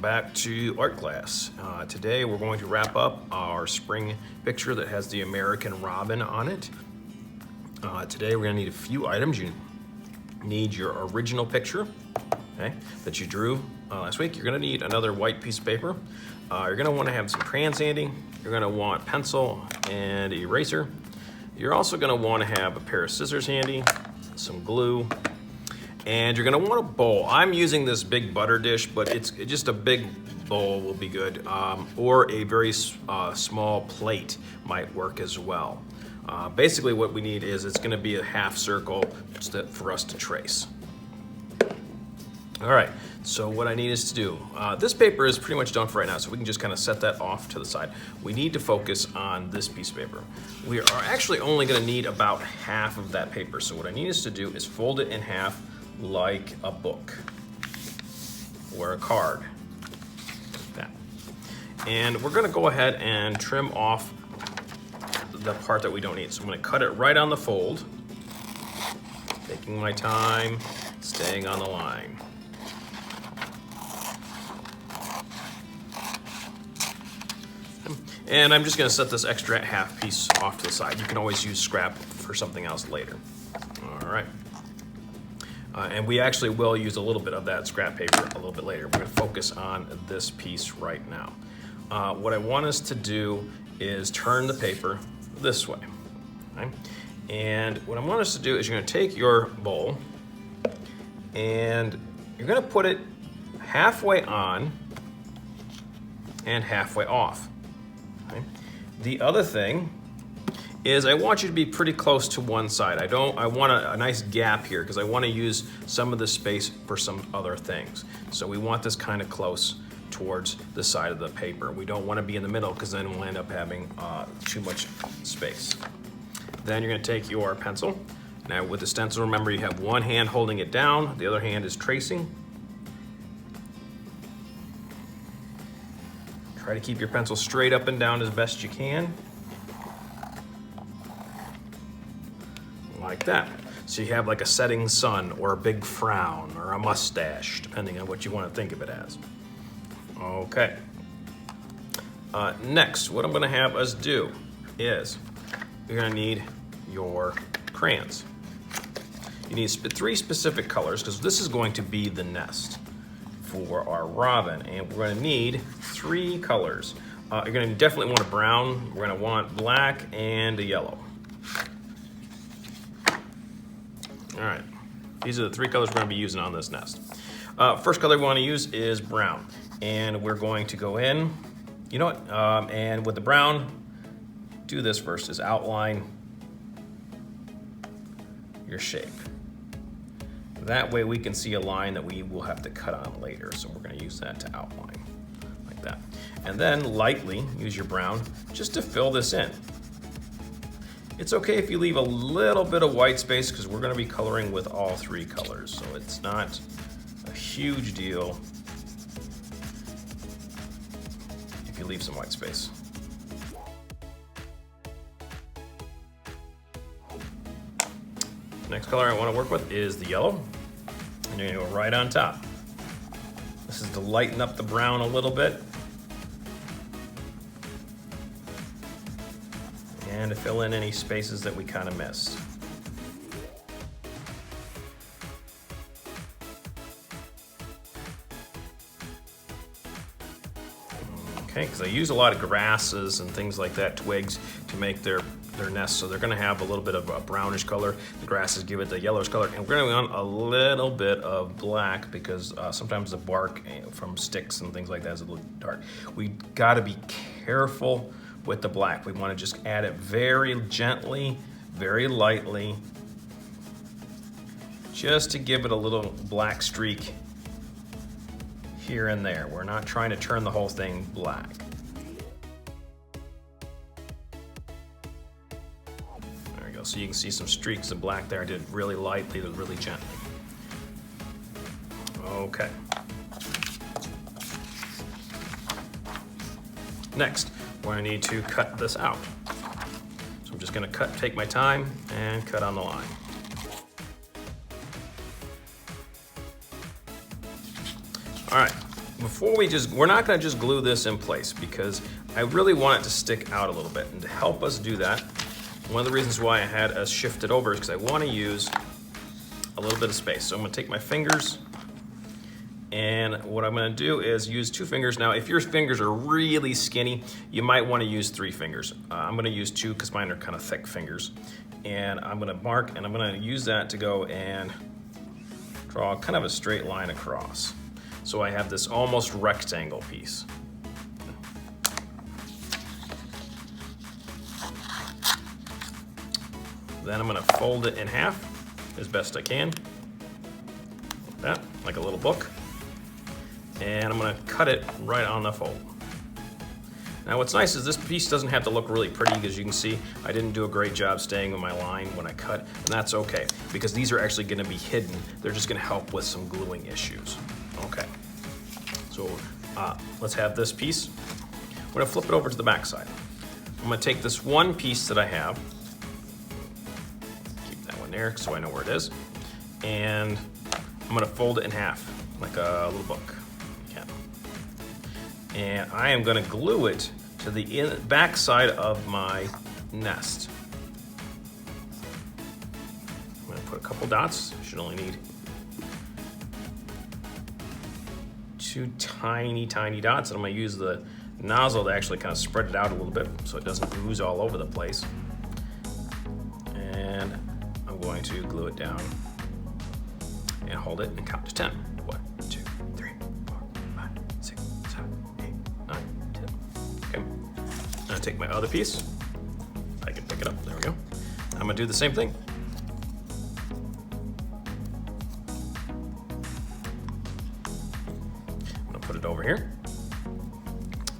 Welcome back to art class. Today we're going to wrap up our spring picture that has the American Robin on it. Today we're going to need a few items. You need your original picture, okay, that you drew last week. You're going to need another white piece of paper. You're going to want to have some crayons handy. You're going to want pencil and eraser. You're also going to want to have a pair of scissors handy, some glue, and you're going to want a bowl. I'm using this big butter dish, but it's just a big bowl will be good, or a very small plate might work as well. Basically what we need is it's going to be a half circle for us to trace. All right, so what I need is to do, this paper is pretty much done for right now, so we can just kind of set that off to the side. We need to focus on this piece of paper. We are actually only going to need about half of that paper, so what I need us to do is fold it in half like a book or a card, like that. And we're going to go ahead and trim off the part that we don't need. So I'm going to cut it right on the fold, taking my time, staying on the line. And I'm just going to set this extra half piece off to the side. You can always use scrap for something else later. All right. And we actually will use a little bit of that scrap paper a little bit later. We're going to focus on this piece right now. What I want us to do is turn the paper this way. Okay? And what I want us to do is you're going to take your bowl and you're going to put it halfway on and halfway off. Okay? The other thing is I want you to be pretty close to one side. I want a nice gap here because I want to use some of the space for some other things. So we want this kind of close towards the side of the paper. We don't want to be in the middle because then we'll end up having too much space. Then you're going to take your pencil. Now with the stencil, remember you have one hand holding it down, the other hand is tracing. Try to keep your pencil straight up and down as best you can. Like that. So you have like a setting sun or a big frown or a mustache, depending on what you want to think of it as. Okay. Next, what I'm going to have us do is you're going to need your crayons. You need three specific colors because this is going to be the nest for our robin, and we're going to need three colors. You're going to definitely want a brown, we're going to want black, and a yellow. All right, these are the three colors we're going to be using on this nest. First color we want to use is brown, and we're going to go in, you know what, and with the brown, do this first, is outline your shape. That way we can see a line that we will have to cut on later, so we're going to use that to outline, like that. And then lightly use your brown just to fill this in. It's okay if you leave a little bit of white space because we're going to be coloring with all three colors, so it's not a huge deal if you leave some white space. Next color I want to work with is the yellow, and you're going to go right on top. This is to lighten up the brown a little bit and to fill in any spaces that we kind of missed. Okay, because I use a lot of grasses and things like that, twigs, to make their nest, so they're going to have a little bit of a brownish color. The grasses give it the yellowish color, and we're going to want a little bit of black because sometimes the bark from sticks and things like that is a little dark. We got to be careful with the black. We want to just add it very gently, very lightly, just to give it a little black streak here and there. We're not trying to turn the whole thing black. There we go. So you can see some streaks of black there. I did really lightly, really gently. Okay. Next, we're going to need to cut this out. So I'm just going to take my time and cut on the line. All right, we're not gonna just glue this in place because I really want it to stick out a little bit. And to help us do that, one of the reasons why I had us shift it over is because I wanna use a little bit of space. So I'm gonna take my fingers, and what I'm gonna do is use 2 fingers. Now, if your fingers are really skinny, you might wanna use 3 fingers. I'm gonna use 2 because mine are kind of thick fingers. And I'm gonna mark, and I'm gonna use that to go and draw kind of a straight line across. So I have this almost rectangle piece. Then I'm gonna fold it in half as best I can, like that, like a little book. And I'm gonna cut it right on the fold. Now what's nice is this piece doesn't have to look really pretty, because you can see I didn't do a great job staying with my line when I cut, and that's okay, because these are actually gonna be hidden. They're just gonna help with some gluing issues. Okay, so let's have this piece. I'm gonna flip it over to the back side. I'm gonna take this one piece that I have, keep that one there so I know where it is, and I'm gonna fold it in half like a little book. And I am gonna glue it to the back side of my nest. I'm gonna put a couple dots. Should only need 2 tiny, tiny dots. And I'm gonna use the nozzle to actually kind of spread it out a little bit so it doesn't ooze all over the place. And I'm going to glue it down and hold it and count to 10. 1, 2, 3, 4, 5, 6, 7, 8, 9, 10. Okay. I'm gonna take my other piece. I can pick it up. There we go. I'm gonna do the same thing. I'm gonna put it over here.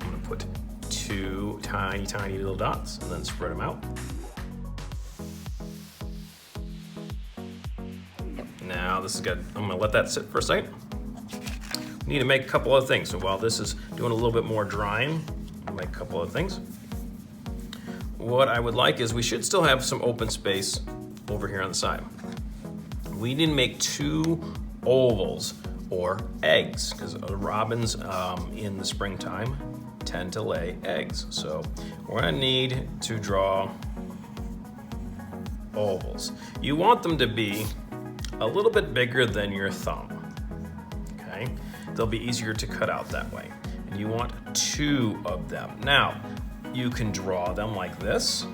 I'm gonna put 2 tiny, tiny little dots and then spread them out. Now this is good. I'm gonna let that sit for a second. We need to make a couple other things. So while this is doing a little bit more drying, I'll make a couple of things. What I would like is we should still have some open space over here on the side. We need to make 2 ovals or eggs, because robins in the springtime tend to lay eggs. So we're gonna need to draw ovals. You want them to be a little bit bigger than your thumb, okay? They'll be easier to cut out that way. And you want 2 of them. Now, you can draw them like this,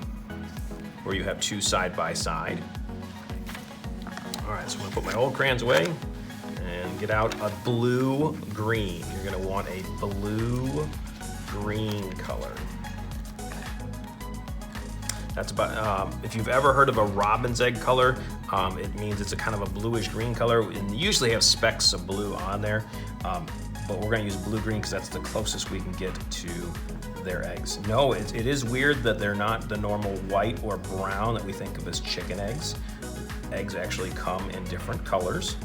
where you have 2 side by side. All right, so I'm gonna put my old crayons away and get out a blue-green. You're gonna want a blue-green color. That's about, if you've ever heard of a robin's egg color, it means it's a kind of a bluish green color, and usually have specks of blue on there, but we're gonna use blue-green because that's the closest we can get to their eggs. No, it is weird that they're not the normal white or brown that we think of as chicken eggs. Eggs actually come in different colors,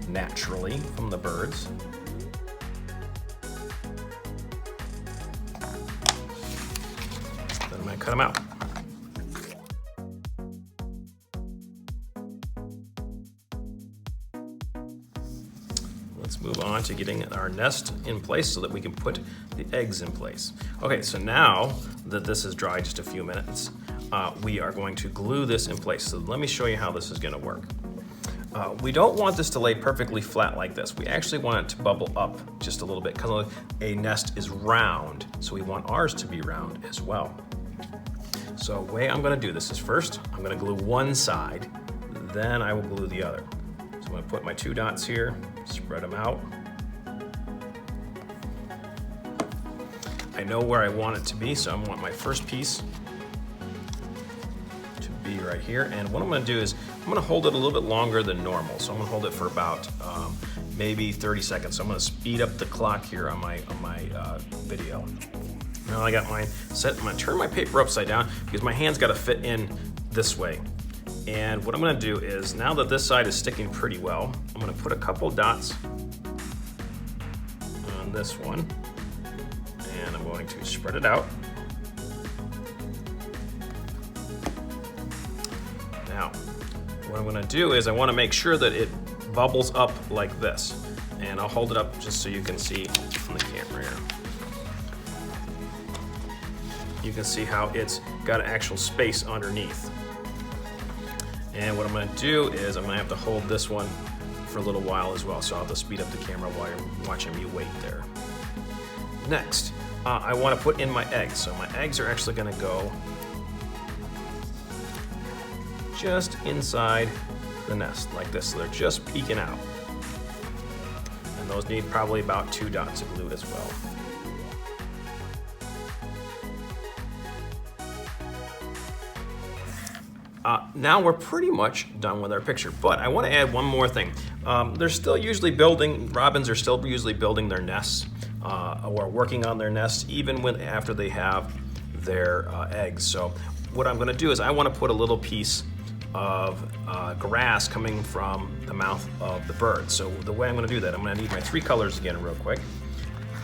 naturally, from the birds. Then I'm gonna cut them out. Let's move on to getting our nest in place so that we can put the eggs in place. Okay, so now that this has dried just a few minutes, we are going to glue this in place. So let me show you how this is gonna work. We don't want this to lay perfectly flat like this. We actually want it to bubble up just a little bit because a nest is round, so we want ours to be round as well. So the way I'm gonna do this is first, I'm gonna glue one side, then I will glue the other. So I'm gonna put my 2 dots here, spread them out. I know where I want it to be, so I want my first piece to be right here. And what I'm gonna do is, I'm gonna hold it a little bit longer than normal. So I'm gonna hold it for about maybe 30 seconds. So I'm gonna speed up the clock here on my video. Now I got mine set. I'm gonna turn my paper upside down because my hand's gotta fit in this way. And what I'm gonna do is, now that this side is sticking pretty well, I'm gonna put a couple dots on this one, and I'm going to spread it out. Now, what I'm gonna do is I wanna make sure that it bubbles up like this. And I'll hold it up just so you can see on the camera here. You can see how it's got an actual space underneath. And what I'm going to do is I'm going to have to hold this one for a little while as well, so I'll have to speed up the camera while you're watching me wait there. Next, I want to put in my eggs. So my eggs are actually going to go just inside the nest like this. So they're just peeking out. And those need probably about 2 dots of glue as well. Now we're pretty much done with our picture, but I want to add one more thing. They're still usually building, robins are still usually building their nests or working on their nests even after they have their eggs. So what I'm going to do is I want to put a little piece of grass coming from the mouth of the bird. So the way I'm going to do that, I'm going to need my 3 colors again real quick.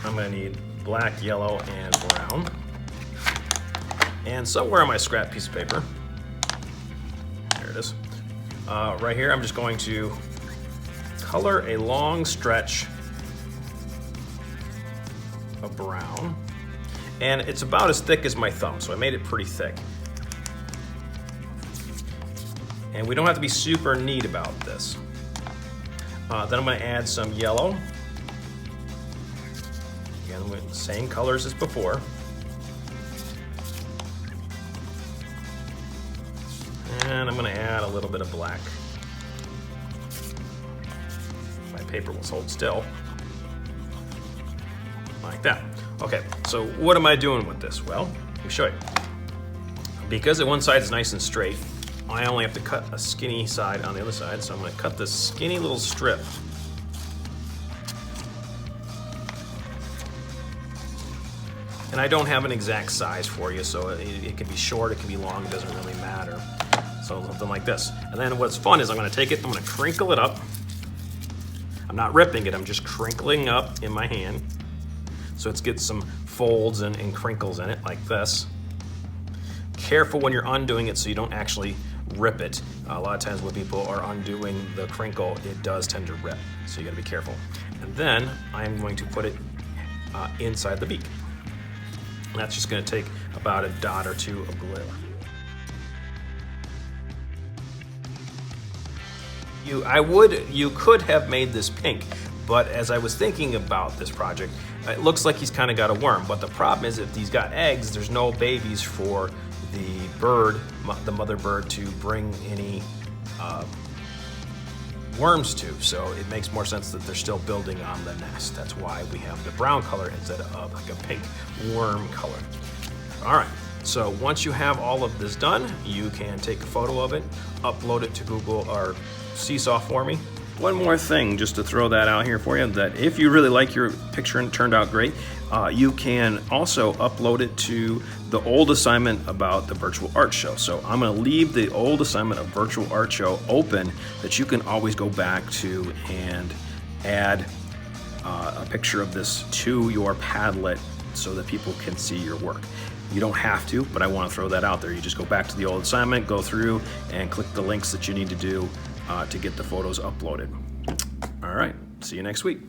I'm going to need black, yellow, and brown. And somewhere on my scrap piece of paper, it is. Right here, I'm just going to color a long stretch of brown. And it's about as thick as my thumb, so I made it pretty thick. And we don't have to be super neat about this. Then I'm going to add some yellow. Again, with the same colors as before. And I'm going to add a little bit of black. My paper will hold still. Like that. Okay, so what am I doing with this? Well, let me show you. Because the one side is nice and straight, I only have to cut a skinny side on the other side. So I'm going to cut this skinny little strip. And I don't have an exact size for you, so it can be short, it can be long, it doesn't really matter. So something like this. And then what's fun is I'm going to take it, I'm going to crinkle it up. I'm not ripping it, I'm just crinkling up in my hand. So it's got some folds and crinkles in it like this. Careful when you're undoing it so you don't actually rip it. A lot of times when people are undoing the crinkle, it does tend to rip. So you got to be careful. And then I'm going to put it inside the beak. And that's just going to take about a dot or 2 of glue. You could have made this pink, but as I was thinking about this project, it looks like he's kind of got a worm. But the problem is if he's got eggs, there's no babies for the bird, the mother bird, to bring any worms to. So it makes more sense that they're still building on the nest. That's why we have the brown color instead of like a pink worm color. All right. So once you have all of this done, you can take a photo of it, upload it to Google or Seesaw for me. One more thing, just to throw that out here for you, that if you really like your picture and it turned out great, you can also upload it to the old assignment about the virtual art show. So I'm going to leave the old assignment of virtual art show open that you can always go back to and add a picture of this to your Padlet so that people can see your work. You don't have to, but I want to throw that out there. You just go back to the old assignment, go through, and click the links that you need to do to get the photos uploaded. All right, see you next week.